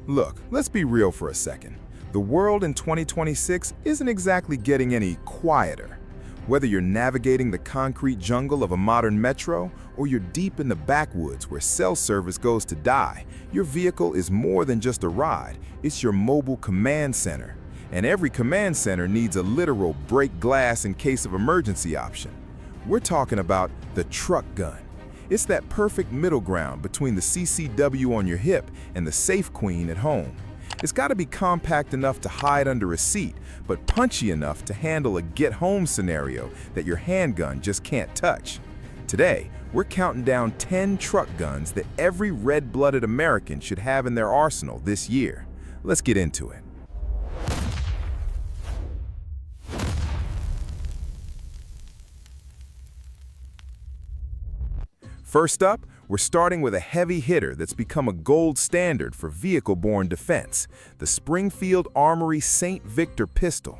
Look, let's be real for a second. The world in 2026 isn't exactly getting any quieter. Whether you're navigating the concrete jungle of a modern metro or you're deep in the backwoods where cell service goes to die, your vehicle is more than just a ride, it's your mobile command center. And every command center needs a literal break glass in case of emergency option. We're talking about the truck gun. It's that perfect middle ground between the CCW on your hip and the safe queen at home. It's got to be compact enough to hide under a seat, but punchy enough to handle a get-home scenario that your handgun just can't touch. Today, we're counting down 10 truck guns that every red-blooded American should have in their arsenal this year. Let's get into it. First up, we're starting with a heavy hitter that's become a gold standard for vehicle-borne defense, the Springfield Armory St. Victor pistol.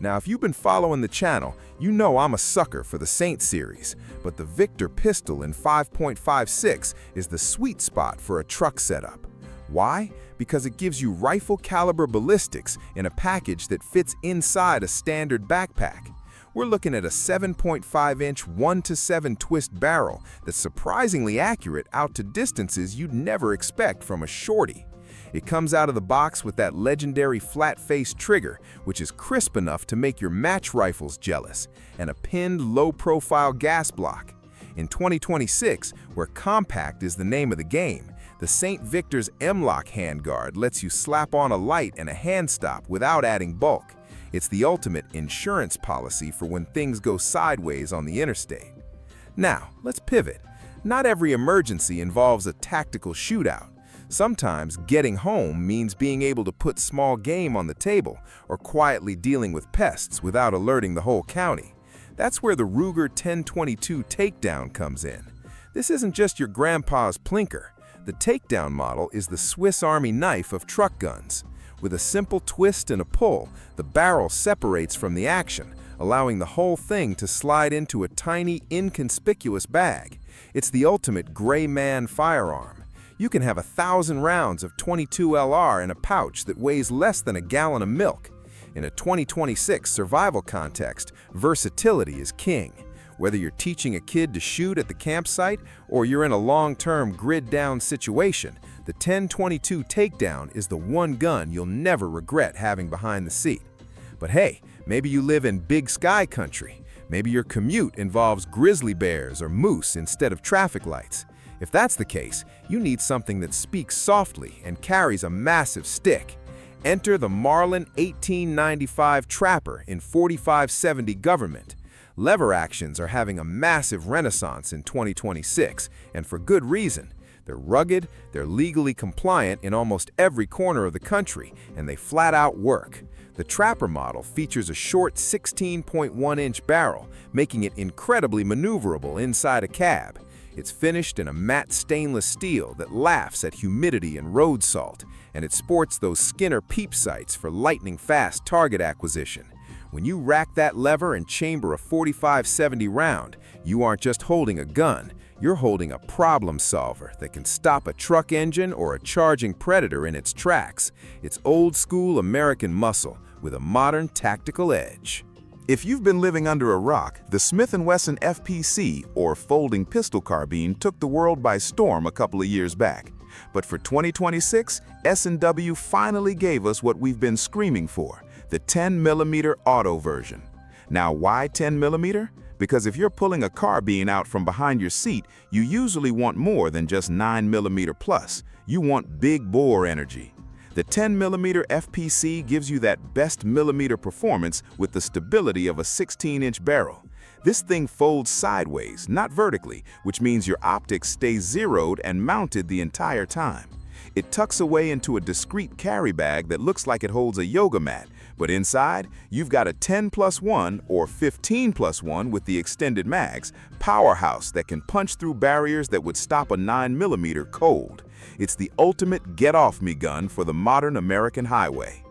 Now, if you've been following the channel, you know I'm a sucker for the Saint series, but the Victor pistol in 5.56 is the sweet spot for a truck setup. Why? Because it gives you rifle-caliber ballistics in a package that fits inside a standard backpack. We're looking at a 7.5-inch 1-to-7 twist barrel that's surprisingly accurate out to distances you'd never expect from a shorty. It comes out of the box with that legendary flat-face trigger, which is crisp enough to make your match rifles jealous, and a pinned low-profile gas block. In 2026, where compact is the name of the game, the St. Victor's M-Lock handguard lets you slap on a light and a hand stop without adding bulk. It's the ultimate insurance policy for when things go sideways on the interstate. Now, let's pivot. Not every emergency involves a tactical shootout. Sometimes getting home means being able to put small game on the table or quietly dealing with pests without alerting the whole county. That's where the Ruger 10/22 Takedown comes in. This isn't just your grandpa's plinker. The Takedown model is the Swiss Army knife of truck guns. With a simple twist and a pull, the barrel separates from the action, allowing the whole thing to slide into a tiny, inconspicuous bag. It's the ultimate gray man firearm. You can have 1,000 rounds of .22 LR in a pouch that weighs less than a gallon of milk. In a 2026 survival context, versatility is king. Whether you're teaching a kid to shoot at the campsite or you're in a long-term grid-down situation, the 10/22 Takedown is the one gun you'll never regret having behind the seat. But hey, maybe you live in big sky country. Maybe your commute involves grizzly bears or moose instead of traffic lights. If that's the case, you need something that speaks softly and carries a massive stick. Enter the Marlin 1895 Trapper in 4570 Government. Lever actions are having a massive renaissance in 2026, and for good reason. They're rugged, they're legally compliant in almost every corner of the country, and they flat out work. The Trapper model features a short 16.1-inch barrel, making it incredibly maneuverable inside a cab. It's finished in a matte stainless steel that laughs at humidity and road salt, and it sports those Skinner peep sights for lightning-fast target acquisition. When you rack that lever and chamber a 4570 round, you aren't just holding a gun, you're holding a problem solver that can stop a truck engine or a charging predator in its tracks. It's old-school American muscle with a modern tactical edge. If you've been living under a rock, the Smith & Wesson FPC, or folding pistol carbine, took the world by storm a couple of years back. But for 2026, S&W finally gave us what we've been screaming for, the 10mm auto version. Now, why 10mm? Because if you're pulling a carbine out from behind your seat, you usually want more than just 9mm plus. You want big bore energy. The 10mm FPC gives you that best millimeter performance with the stability of a 16-inch barrel. This thing folds sideways, not vertically, which means your optics stay zeroed and mounted the entire time. It tucks away into a discreet carry bag that looks like it holds a yoga mat, but inside, you've got a 10+1 or 15+1 with the extended mags, powerhouse that can punch through barriers that would stop a 9mm cold. It's the ultimate get-off-me gun for the modern American highway.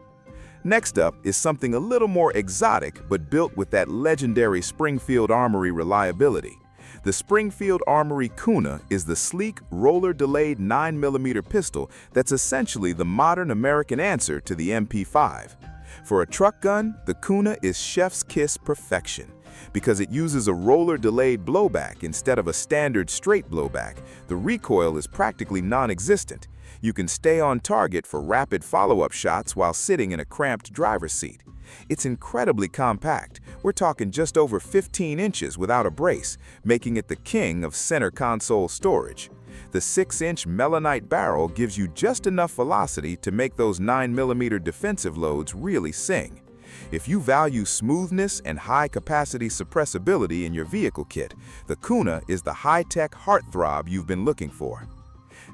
Next up is something a little more exotic but built with that legendary Springfield Armory reliability. The Springfield Armory Kuna is the sleek, roller-delayed 9mm pistol that's essentially the modern American answer to the MP5. For a truck gun, the Kuna is chef's kiss perfection. Because it uses a roller-delayed blowback instead of a standard straight blowback, the recoil is practically non-existent. You can stay on target for rapid follow-up shots while sitting in a cramped driver's seat. It's incredibly compact. We're talking just over 15 inches without a brace, making it the king of center console storage. The 6-inch melanite barrel gives you just enough velocity to make those 9mm defensive loads really sing. If you value smoothness and high-capacity suppressibility in your vehicle kit, the Kuna is the high-tech heartthrob you've been looking for.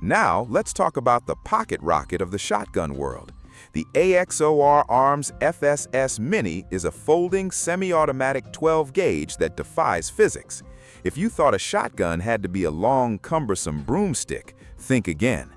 Now, let's talk about the pocket rocket of the shotgun world. The Axor Arms FSS Mini is a folding, semi-automatic 12-gauge that defies physics. If you thought a shotgun had to be a long, cumbersome broomstick, think again.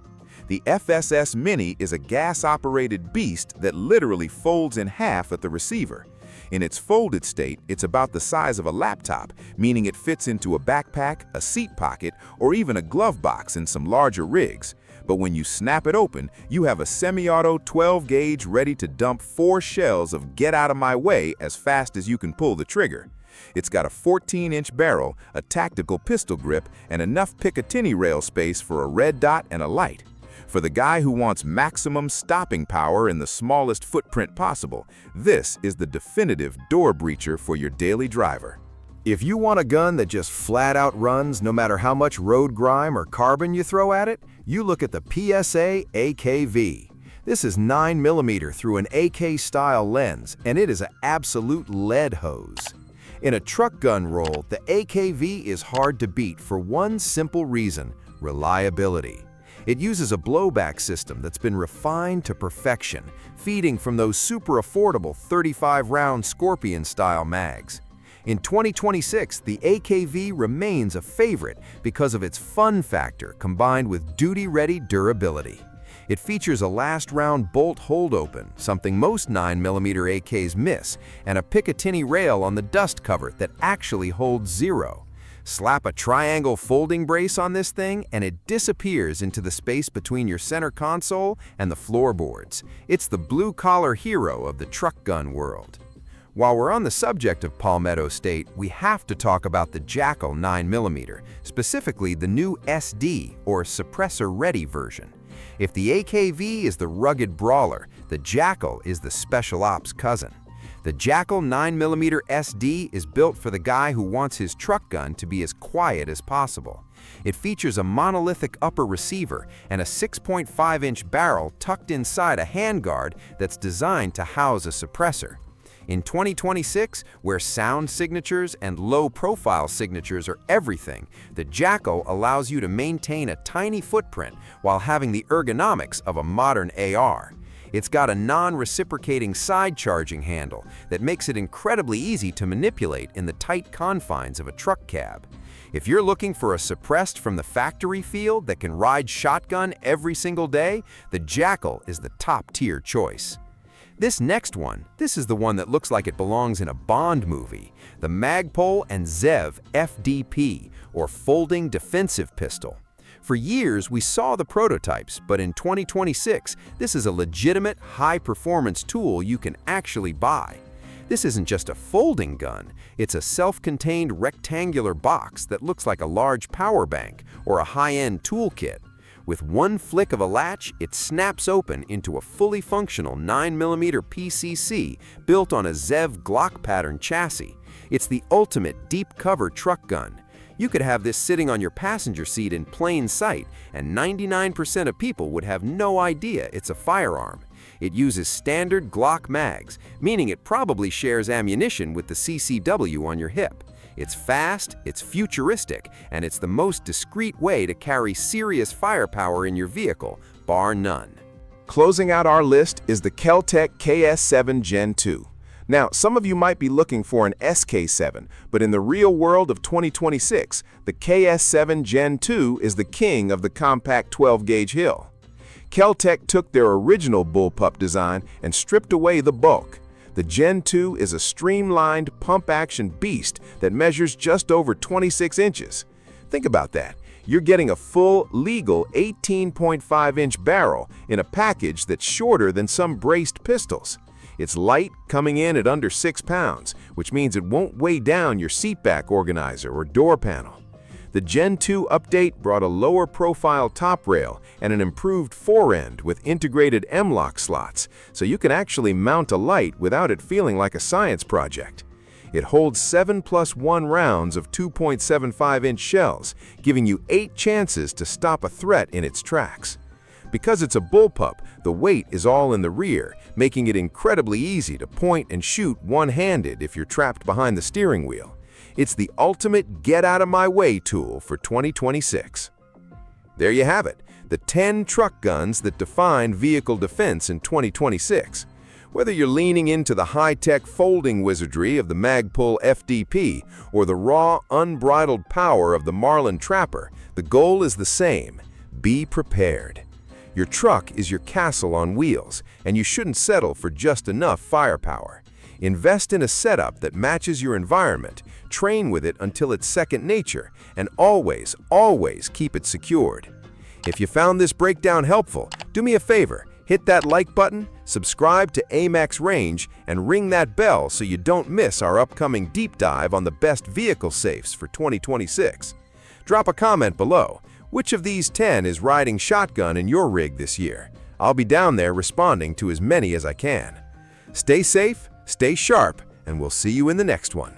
The FSS Mini is a gas-operated beast that literally folds in half at the receiver. In its folded state, it's about the size of a laptop, meaning it fits into a backpack, a seat pocket, or even a glove box in some larger rigs. But when you snap it open, you have a semi-auto 12-gauge ready to dump 4 shells of get out of my way as fast as you can pull the trigger. It's got a 14-inch barrel, a tactical pistol grip, and enough Picatinny rail space for a red dot and a light. For the guy who wants maximum stopping power in the smallest footprint possible, this is the definitive door breacher for your daily driver. If you want a gun that just flat out runs no matter how much road grime or carbon you throw at it, you look at the PSA AK-V. This is 9mm through an AK-style lens, and it is an absolute lead hose. In a truck gun role, the AK-V is hard to beat for one simple reason: reliability. It uses a blowback system that's been refined to perfection, feeding from those super affordable 35-round Scorpion-style mags. In 2026, the AK-V remains a favorite because of its fun factor combined with duty-ready durability. It features a last-round bolt hold-open, something most 9mm AKs miss, and a Picatinny rail on the dust cover that actually holds 0. Slap a triangle folding brace on this thing and it disappears into the space between your center console and the floorboards. It's the blue-collar hero of the truck gun world. While we're on the subject of Palmetto State, we have to talk about the Jakl 9mm, specifically the new SD, or suppressor-ready version. If the AK-V is the rugged brawler, the Jakl is the special ops cousin. The Jakl 9mm SD is built for the guy who wants his truck gun to be as quiet as possible. It features a monolithic upper receiver and a 6.5-inch barrel tucked inside a handguard that's designed to house a suppressor. In 2026, where sound signatures and low-profile signatures are everything, the Jakl allows you to maintain a tiny footprint while having the ergonomics of a modern AR. It's got a non-reciprocating side charging handle that makes it incredibly easy to manipulate in the tight confines of a truck cab. If you're looking for a suppressed from the factory feel that can ride shotgun every single day, the Jakl is the top-tier choice. This next one, this is the one that looks like it belongs in a Bond movie, the Magpul and Zev FDP, or Folding Defensive Pistol. For years, we saw the prototypes, but in 2026, this is a legitimate, high-performance tool you can actually buy. This isn't just a folding gun, it's a self-contained rectangular box that looks like a large power bank or a high-end toolkit. With one flick of a latch, it snaps open into a fully functional 9mm PCC built on a Zev Glock pattern chassis. It's the ultimate deep-cover truck gun. You could have this sitting on your passenger seat in plain sight, and 99% of people would have no idea it's a firearm. It uses standard Glock mags, meaning it probably shares ammunition with the CCW on your hip. It's fast, it's futuristic, and it's the most discreet way to carry serious firepower in your vehicle, bar none. Closing out our list is the Kel-Tec KS7 Gen 2. Now, some of you might be looking for an SK7, but in the real world of 2026, the KS7 Gen 2 is the king of the compact 12-gauge hill. Kel-Tec took their original bullpup design and stripped away the bulk. The Gen 2 is a streamlined, pump-action beast that measures just over 26 inches. Think about that. You're getting a full, legal 18.5-inch barrel in a package that's shorter than some braced pistols. It's light, coming in at under 6 pounds, which means it won't weigh down your seatback organizer or door panel. The Gen 2 update brought a lower-profile top rail and an improved forend with integrated M-lock slots, so you can actually mount a light without it feeling like a science project. It holds 7+1 rounds of 2.75-inch shells, giving you 8 chances to stop a threat in its tracks. Because it's a bullpup, the weight is all in the rear, making it incredibly easy to point and shoot one-handed if you're trapped behind the steering wheel. It's the ultimate get-out-of-my-way tool for 2026. There you have it, the 10 truck guns that define vehicle defense in 2026. Whether you're leaning into the high-tech folding wizardry of the Magpul FDP or the raw, unbridled power of the Marlin Trapper, the goal is the same: be prepared. Your truck is your castle on wheels, and you shouldn't settle for just enough firepower. Invest in a setup that matches your environment, train with it until it's second nature, and always, always keep it secured. If you found this breakdown helpful, do me a favor, hit that like button, subscribe to AMAX Range, and ring that bell so you don't miss our upcoming deep dive on the best vehicle safes for 2026. Drop a comment below. Which of these 10 is riding shotgun in your rig this year? I'll be down there responding to as many as I can. Stay safe, stay sharp, and we'll see you in the next one.